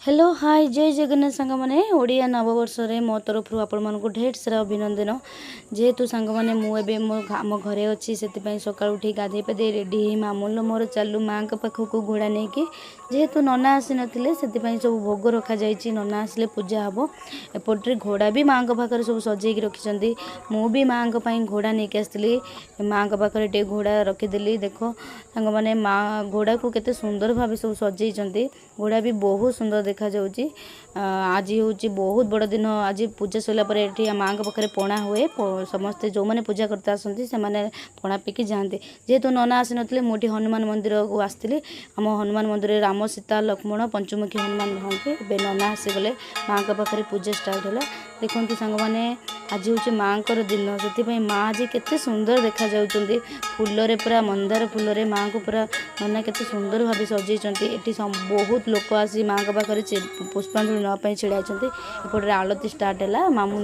Hello hi जय जगन्नाथ सांग मैंने ओडिया नववर्ष मो तरफ आपको ढेर सारा अभिनंदन जेहेतु सांग मैंने मुझे आम घरे अच्छी से सका उठी गाधे पाधे रेडी मामूल मोर चालू माँ पाखक घोड़ा नहीं कि जेहेतु नना आसी नथिले से सब भोग रखा जाइए नना आसिले पूजा हम एपटे घोड़ा भी माँ पाखे सब सजेक रखिंट मु भी माँ घोड़ा नहीं आसती माँ पाखे टे घोड़ा रखीदेली देख सांग मैंने माँ घोड़ा को केते सुंदर भाव सब सजेइछंती घोड़ा भी बहुत सुंदर देखा जाउची। आज हूँ बहुत बड़ दिन आज पूजा सरला पर एठी माँ पाखे पणा हुए समस्ते जो मैंने पूजा करते आसती से पणा पीकी जाते जेहेतु नना आसी नथिले मुझे हनुमान मंदिर को आसती आम हनुमान मंदिर राम सीता लक्ष्मण पंचमुखी हनुमान भाई नना आसीगले माँ पाखे पूजा स्टार्ट है देखते सांग मैंने आज हूँ माँ दिन से माँ आज केते सुंदर देखा जाउचंती फूल पूरा मंदार फूल माँ को पूरा नना केते सुंदर भाव सजेइछंती एठी बहुत लोक आसी माँ पाखे पुष्पांजलि नापी छिड़ा एपटे आलती स्टार्ट है मामू